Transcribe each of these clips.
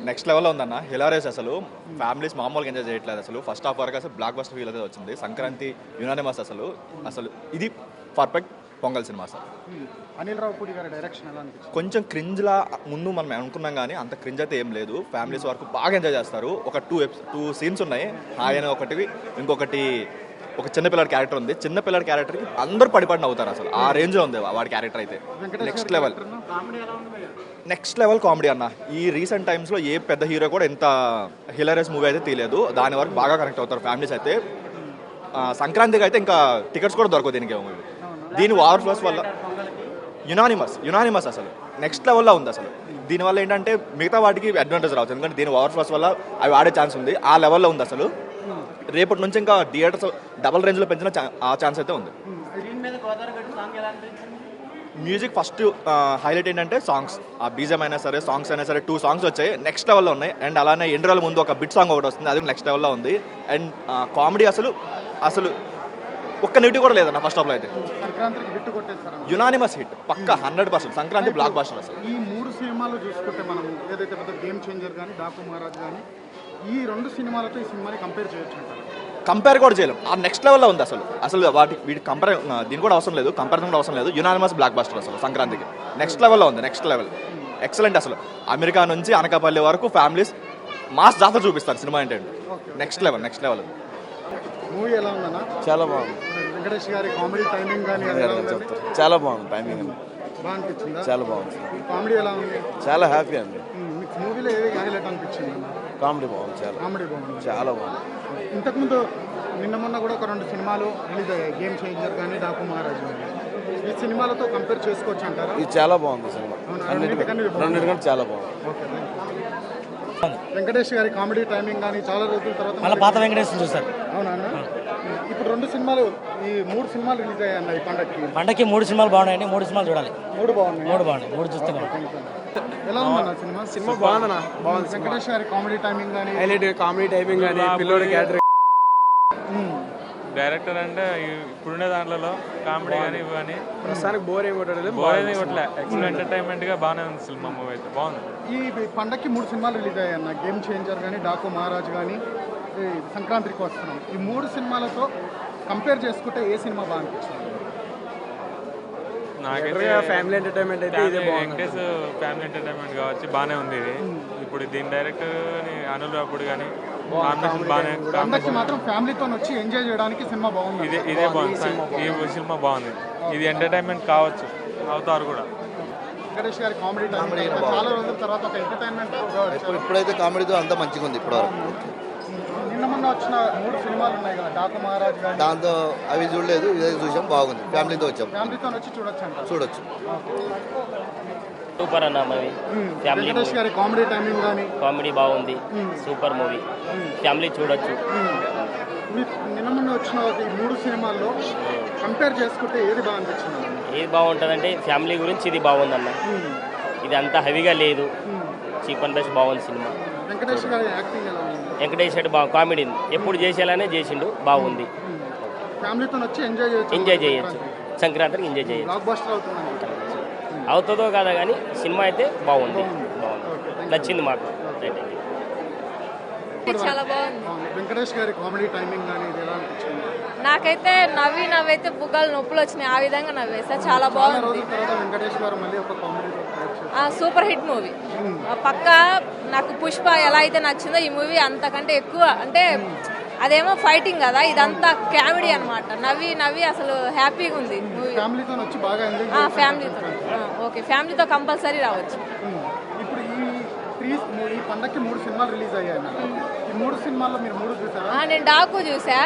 Next లెవెల్లో ఉందన్న. Hilarious అసలు. ఫ్యామిలీస్ మామూలుగా ఎంజాయ్ చేయట్లేదు అసలు. ఫస్ట్ హాఫ్ వరకు అసలు బ్లాక్ బస్టర్ ఫీల్ అయితే వచ్చింది. సంక్రాంతి యునానిమస్ అసలు. ఇది perfect pongal cinema sir. Anil Ravipudi గారి డైరెక్షన్ ఎలా అనిపించింది? కొంచెం క్రింజ్లా ముందు మనం అనుకున్నాం కానీ అంత క్రింజ్ అయితే ఏం లేదు. ఫ్యామిలీస్ వరకు బాగా ఎంజాయ్ చేస్తారు. ఒక టూ సీన్స్ ఉన్నాయి. ఆయన ఒకటి, ఇంకొకటి ఒక చిన్న పిల్లడి క్యారెక్టర్ ఉంది. చిన్న పిల్లడి క్యారెక్టర్కి అందరూ పడిపడిన అవుతారు అసలు. ఆ రేంజ్లో ఉంది వాడి క్యారెక్టర్ అయితే. నెక్స్ట్ లెవెల్ కామెడీ అన్న. ఈ రీసెంట్ టైమ్స్లో ఏ పెద్ద హీరో కూడా ఎంత హిలారియస్ మూవీ అయితే తీయలేదు. దాని వరకు బాగా కనెక్ట్ అవుతారు ఫ్యామిలీస్ అయితే. సంక్రాంతికి అయితే ఇంకా టికెట్స్ కూడా దొరకవు దీనికి మూవీ. దీని ఓవర్ ఫ్లోస్ వల్ల యునానిమస్ అసలు నెక్స్ట్ లెవెల్లో ఉంది అసలు. దీనివల్ల ఏంటంటే మిగతా వాటికి అడ్వాంటేజ్ రావచ్చు. ఎందుకంటే దీని ఓవర్ ఫ్లోస్ వల్ల అవి ఆడే ఛాన్స్ ఉంది. ఆ లెవెల్లో ఉంది అసలు. రేపటి నుంచి ఇంకా థియేటర్స్ డబల్ రేంజ్లో పెంచిన ఆ ఛాన్స్ అయితే ఉంది. మ్యూజిక్ ఫస్ట్ హైలైట్ ఏంటంటే సాంగ్స్. ఆ బీజం అయినా సరే, సాంగ్స్ అయినా సరే, 2 సాంగ్స్ వచ్చాయి నెక్స్ట్ లెవెల్లో ఉన్నాయి. అండ్ అలానే ఎండ్రోల ముందు ఒక బిట్ సాంగ్ ఒకటి వస్తుంది, అది నెక్స్ట్ లెవెల్లో ఉంది. అండ్ కామెడీ అసలు ఒక్క నెగిటివ్ కూడా లేదన్న ఫస్ట్ హాఫ్లో అయితే. యునానిమస్ హిట్ పక్కా 100%. సంక్రాంతి బ్లాక్ బస్టర్ అసలు. ఈ 3 సినిమాలు చూసుకుంటే మనం ఏదైతే పెద్ద గేమ్ చేంజర్ కానీ, డాకు మహారాజ్ కానీ, ఈ 2 సినిమాలతో ఈ సినిమాని కంపేర్ చేయొచ్చు అంటారు? కంపేర్ కూడా చేయలేం. ఆ నెక్స్ట్ లెవెల్లో ఉంది అసలు వీటి కంపేర్ దీని కూడా అవసరం లేదు, కంపారిజన్ కూడా అవసరం లేదు. యునానిమస్ బ్లాక్ బస్టర్ అసలు సంక్రాంతికి నెక్స్ట్ లెవెల్లో ఉంది. నెక్స్ట్ లెవెల్ ఎక్సలెంట్ అసలు. అమెరికా నుంచి అనకాపల్లి వరకు ఫ్యామిలీస్ మాస్ జాతర చూపిస్తారు సినిమా అంటే. Next level. మూవీ ఎలా ఉందన్న? చాలా బాగుంది. వెంకటేష్ గారి కామెడీ టైమింగ్ కానీ చాలా బాగుంది. టైమింగ్ బాగా అనిపించిందా? చాలా బాగుంది. కామెడీ ఎలా ఉంది? చాలా హ్యాపీ అండి. మీకు మూవీలో ఏది హైలైట్ అనిపించింది? కామెడీ బాగుంది. చాలా బాగుంది. ఇంతకుముందు నిన్న మొన్న కూడా ఒక 2 సినిమాలు రిలీజ్ అయ్యాయి, గేమ్ చేంజర్ కానీ, డాకు మహారాజ్ కానీ. ఈ సినిమాలతో కంపేర్ చేసుకోవచ్చు అంటారా? ఇది చాలా బాగుంది సినిమా. రెండింటికంటే చాలా బాగుంది. వెంకటేష్ గారి కామెడీ టైమింగ్ కానీ చాలా రోజుల తర్వాత పాత వెంకటేష్ చూస్తారు. అవునా? ఇప్పుడు 2 సినిమాలు, ఈ 3 సినిమాలు రిలీజ్ అయ్యాయి అన్న. ఈ పండగకి 3 సినిమాలు బాగున్నాయండి. 3 సినిమాలు చూడాలి. 3 బాగున్నాయి. 3 చూస్తే ఎలా ఉందన్న సినిమా? బాగుందన్న. బాగుంది. వెంకటేష్ గారి కామెడీ టైమింగ్ కానీ, హైలైట్ కామెడీ టైమింగ్ కానీ, పిల్లోడి క్యారెక్టర్. డైరెక్టర్ అంటే ఇప్పుడుండే దాంట్లో కామెడీ కానీ ఇవి కానీ ప్రస్తుతానికి బోర్ ఏమి కొట్టలేదు. ఎక్సలెంట్ ఎంటర్టైన్మెంట్ గా బాగానే ఉంది సినిమా. మూవీ అయితే బాగుంది. ఈ పండగకి 3 సినిమాలు రిలీజ్ అయ్యాయి అన్న. గేమ్ చేంజర్ కానీ, డాకు మహారాజ్ కానీ, సంక్రాంతికి వస్తున్నాం. ఈ 3 సినిమాలతో కంపేర్ చేసుకుంటే ఏ సినిమా బాగా అనిపించింది? నాకైతే ఫ్యామిలీ ఎంటర్టైన్మెంట్ అయితే ఇదే బాగుంది. వెంకటేష్ ఫ్యామిలీ ఎంటర్టైన్మెంట్ కావచ్చు, బాగానే ఉంది ఇది. ఇప్పుడు దీని డైరెక్టర్ అనిల్ రావుపూడి కానీ పండగకి మాత్రం ఫ్యామిలీతో వచ్చి ఎంజాయ్ చేయడానికి సినిమా బాగుంది. ఇదే బాగుంది. ఈ సినిమా బాగుంది. ఇది ఎంటర్టైన్మెంట్ కావచ్చు, అవుతారు కూడా. వెంకటేష్ గారి కామెడీ చాలా రోజుల తర్వాత ఒక ఎంటర్టైన్మెంట్. ఇప్పుడైతే కామెడీతో అంతా మంచిగా ఉంది ఇప్పుడు. నిన్న మొన్న వచ్చిన 3 సినిమాలు ఉన్నాయి కదా, డాకు మహారాజ్ కానీ, దాంతో అవి చూడలేదు, ఇదే చూసాం. బాగుంది. ఫ్యామిలీతో వచ్చాం. ఫ్యామిలీతో వచ్చి చూడొచ్చు. సూపర్ అన్న మూవీ. ఫ్యామిలీ వెంకటేష్ గారి కామెడీ టైమింగ్ కానీ, కామెడీ బాగుంది. Super movie. ఫ్యామిలీ చూడొచ్చు. నిన్న మొన్న వచ్చిన ఈ 3 సినిమాల్లో కంపేర్ చేసుకుంటే ఏది బాగా అనిపించింది? ఏది బాగుంటుందంటే ఫ్యామిలీ గురించి ఇది బాగుందన్న. ఇది అంత హెవీగా లేదు. చీప్ అండ్ బెస్ట్ బాగుంది సినిమా. వెంకటేష్ గారి యాక్టింగ్ ఎలా ఉంది? వెంకటేష్ రెడ్డి బాగా కామెడీ ఎప్పుడు చేసేలానే చేసిండు, బాగుంది. ఫ్యామిలీతో వచ్చి ఎంజాయ్ చేయొచ్చు. సంక్రాంతికి ఎంజాయ్ చేయొచ్చు. బ్లాక్ బస్టర్ అవుతుందో కాదా కానీ సినిమా అయితే బాగుంది. నచ్చింది మాకు. చాలా బాగుంది. వెంకటేష్ గారి కామెడీ టైమింగ్ కానీ ఇది ఎలా అనిపించింది? నాకైతే నవ్వైతే బుగ్గలు నొప్పులు వచ్చినాయి. ఆ విధంగా నవ్వేసా. చాలా బాగుంది. వెంకటేష్ గారు మళ్ళీ ఒక కామెడీ సూపర్ హిట్ మూవీ పక్క. నాకు పుష్ప ఎలా అయితే నచ్చిందో ఈ మూవీ అంతకంటే ఎక్కువ. అంటే అదేమో ఫైటింగ్ కదా, ఇదంతా కామెడీ అనమాట. నవ్వి అసలు హ్యాపీగా ఉంది మూవీ. ఫ్యామిలీతో వచ్చి బాగా ఓకే, ఫ్యామిలీతో కంపల్సరీ రావచ్చు. ఇప్పుడు ఈ పండగకి 3 సినిమాలు రిలీజ్ అయ్యాయి. ఈ 3 సినిమాల్లో మీరు 3 చూసారా? నేను డాకు చూసా.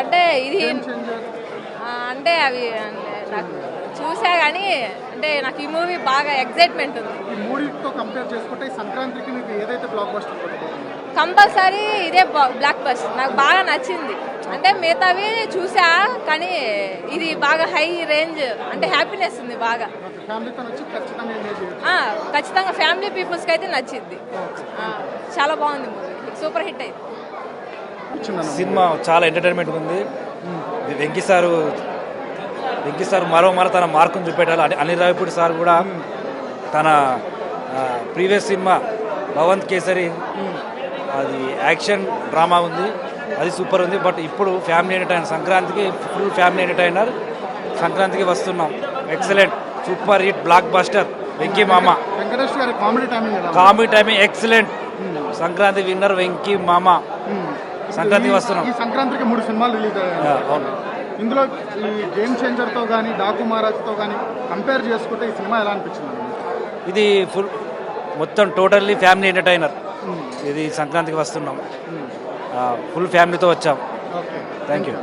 అంటే ఇది అంటే అవి నాకు చూసా కానీ అంటే నాకు ఈ మూవీ బాగా ఎక్సైట్మెంట్ ఉంది. ఈ 3తో కంపేర్ చేసుకుంటే సంక్రాంతికి మీకు ఏదైతే బ్లాక్ బస్టర్ పడుతుంది? కంపల్సరీ ఇదే బ్లాక్ బస్టర్. నాకు బాగా నచ్చింది. అంటే మిగతావి చూసా కానీ ఇది బాగా హై రేంజ్. అంటే హ్యాపీనెస్ ఉంది బాగా. ఖచ్చితంగా ఫ్యామిలీ పీపుల్స్కి అయితే నచ్చింది. చాలా బాగుంది మూవీ. సూపర్ హిట్ అయింది సినిమా. చాలా ఎంటర్టైన్మెంట్ ఉంది. వెంకీ సార్ మరో తన మార్కును చూపెట్టాలి. అనిల్ రావిపూడి సార్ కూడా తన ప్రీవియస్ సినిమా భవంత్ కేసరి అది యాక్షన్ డ్రామా ఉంది, అది సూపర్ ఉంది. బట్ ఇప్పుడు ఫ్యామిలీ ఎంటర్టైనర్ సంక్రాంతికి ఫుల్ ఫ్యామిలీ ఎంటర్టైనర్ సంక్రాంతికి వస్తున్నాం. Excellent super hit block buster Venky మామ. వెంకటేష్ గారి కామెడీ టైమింగ్ ఎలా ఉంది? Comedy timing excellent. Sankranti winner Venky మామ. సంక్రాంతికి వస్తున్నాం. ఈ సంక్రాంతికి 3 సినిమాలు రిలీజ్ అయ్యాయి. అవును. ఇందులో ఈ గేమ్ చేంజర్తో కానీ డాకు మహారాజ్తో కానీ కంపేర్ చేసుకుంటే ఈ సినిమా ఎలా అనిపించింది? ఇది ఫుల్ మొత్తం టోటల్లీ ఫ్యామిలీ ఎంటర్టైనర్. ఇది సంక్రాంతికి వస్తున్నాం, ఫుల్ ఫ్యామిలీతో వచ్చాం. Okay, thank you.